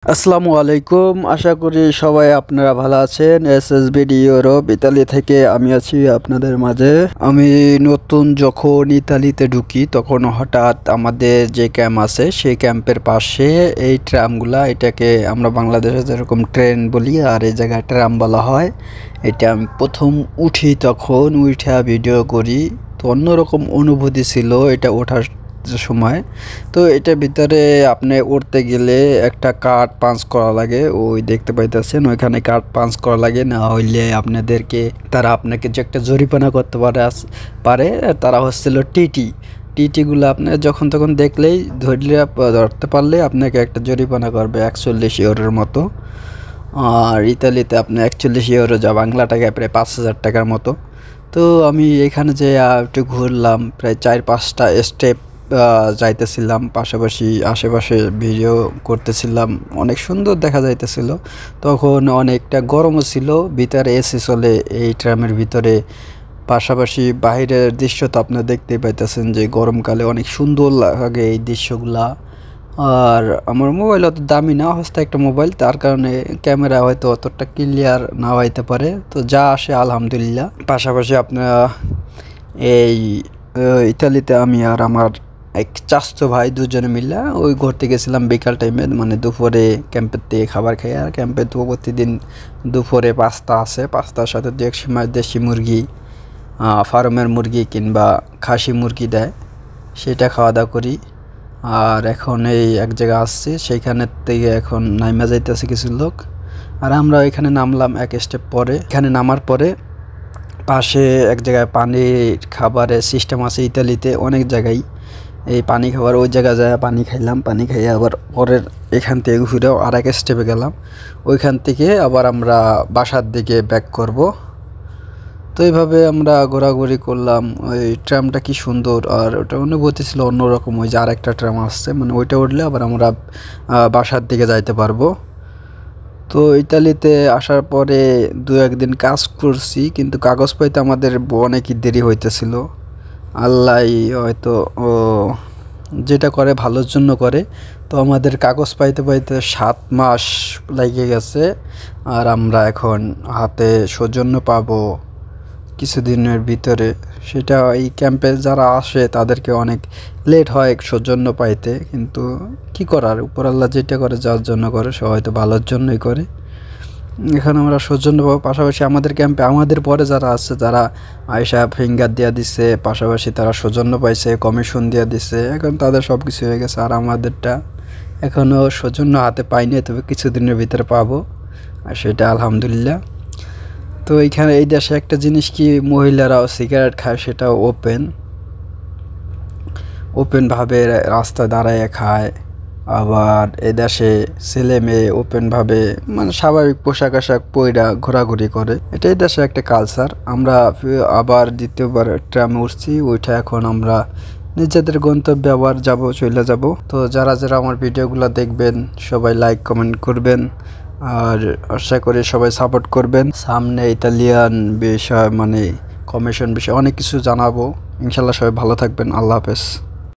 আসসালামু আলাইকুম। আশা করি সবাই আপনারা ভালো আছেন। এসএসবিডি ইউরোপ ইতালি থেকে আমি আছি আপনাদের মাঝে। আমি নতুন যখন ইতালিতে ঢুকি তখন হঠাৎ আমাদের যে ক্যাম্প আছে সেই ক্যাম্পের পাশে এই ট্রামগুলা, এটাকে আমরা বাংলাদেশে যেরকম ট্রেন বলি আর এই জায়গায় ট্রাম বলা হয়, এটা আমি প্রথম উঠি, তখন উঠা ভিডিও করি। তো অন্যরকম অনুভূতি ছিল এটা ওঠার সময়। তো এটার ভিতরে আপনি উঠতে গেলে একটা কার্ড পাঞ্চ করা লাগে, ওই দেখতে পাইতেছেন ওইখানে কার্ড পাঞ্চ করা লাগে, না হইলে আপনাদেরকে তারা আপনাকে যে একটা জরিমানা করতে পারে তারা হচ্ছিল টিটিগুলো আপনি যখন তখন দেখলেই ধরতে পারলে আপনাকে একটা জরিমানা করবে 41 ইউরোর মতো। আর ইতালিতে আপনি 41 ইউরো যা বাংলা টাকায় প্রায় 5,000 টাকার মতো। তো আমি এখানে যে একটু ঘুরলাম, প্রায় 4-5টা স্টেপ যাইতেছিলাম, পাশাপাশি আশেপাশে ভিডিও করতেছিলাম, অনেক সুন্দর দেখা যাইতেছিল। তখন অনেকটা গরমও ছিল, ভিতরে এসি চলে এই ট্রামের ভিতরে, পাশাপাশি বাইরের দৃশ্য তো আপনারা দেখতেই পাইতেছেন যে গরমকালে অনেক সুন্দর লাগে এই দৃশ্যগুলা। আর আমার মোবাইল অত দামি না, হস্তে একটা মোবাইল, তার কারণে ক্যামেরা হয়তো অতটা ক্লিয়ার না হইতে পারে, তো যা আসে আলহামদুলিল্লাহ। পাশাপাশি আপনারা এই ইতালিতে আমি আর আমার এক চাচতো ভাই দুজনে মিলে ওই ঘুরতে গেছিলাম বিকাল টাইমে, মানে দুপুরে ক্যাম্পের থেকে খাবার খেয়ে। আর ক্যাম্পে তো প্রতিদিন দুপুরে পাস্তা আছে, পাস্তার সাথে দু এক সময় দেশি মুরগি, ফার্মের মুরগি কিংবা খাসি মুরগি দেয়, সেটা খাওয়া দাওয়া করি। আর এখন এই এক জায়গায় আসছি, সেইখানের থেকে এখন নাইমা যাইতেছে কিছু লোক, আর আমরা এখানে নামলাম এক স্টেপ পরে। এখানে নামার পরে পাশে এক জায়গায় পানির খাবারের সিস্টেম আছে ইতালিতে অনেক জায়গায়, এই পানি খাবার ওই জায়গায় যায় পানি খাইলাম, পানি খাইয়ে আবার পরের এখান থেকে ঘুরেও আর এক স্টেপে গেলাম, ওইখান থেকে আবার আমরা বাসার দিকে ব্যাক করব। তো এইভাবে আমরা ঘোরাঘুরি করলাম। ওই ট্রামটা কি সুন্দর, আর ওটা অনুভূতি ছিল অন্যরকম। ওই যে আর একটা ট্রাম আসছে, মানে ওইটা উঠলে আবার আমরা বাসার দিকে যাইতে পারবো। তো ইতালিতে আসার পরে 2-1 দিন কাজ করছি, কিন্তু কাগজ পাইতে আমাদের অনেকই দেরি হইতেছিল। আল্লাহ হয়তো যেটা করে ভালোর জন্য করে, তো আমাদের কাগজ পাইতে পাইতে 7 মাস লেগে গেছে। আর আমরা এখন হাতে সৌজন্য পাবো কিছুদিনের ভিতরে। সেটা এই ক্যাম্পে যারা আসে তাদেরকে অনেক লেট হয় সৌজন্য পাইতে, কিন্তু কি করার, উপর আল্লাহ যেটা করে যার জন্য করে, সে হয়তো ভালোর জন্যই করে। এখানে আমরা সৌজন্য পাবো। পাশাপাশি আমাদের ক্যাম্পে আমাদের পরে যারা আছে, যারা আয়সা ফিঙ্গার দেওয়া দিচ্ছে, পাশাপাশি তারা সৌজন্য পাইছে, কমিশন দেওয়া দিচ্ছে, এখন তাদের সব কিছু হয়ে গেছে। আর আমাদেরটা এখনও সৌজন্য হাতে পাইনি, তবে কিছুদিনের ভিতরে পাবো, আর সেটা আলহামদুলিল্লাহ। তো এইখানে এই দেশে একটা জিনিস কি, মহিলারাও সিগারেট খায়, সেটাও ওপেনভাবে রাস্তায় দাঁড়ায় খায়। আবার এই দেশে ছেলে মেয়ে ওপেনভাবে, মানে স্বাভাবিক পোশাক আশাক পইরা ঘোরাঘুরি করে, এটাই দেশে একটা কালচার। আমরা আবার দ্বিতীয়বার ট্রামে উঠছি, ওইটা এখন আমরা নিজেদের গন্তব্যে আবার চলে যাব। তো যারা যারা আমার ভিডিওগুলো দেখবেন সবাই লাইক কমেন্ট করবেন, আর আশা করি সবাই সাপোর্ট করবেন। সামনে ইতালিয়ান বিষয়, মানে কমিশন বিষয় অনেক কিছু জানাবো ইনশাল্লাহ। সবাই ভালো থাকবেন, আল্লাহ হাফেজ।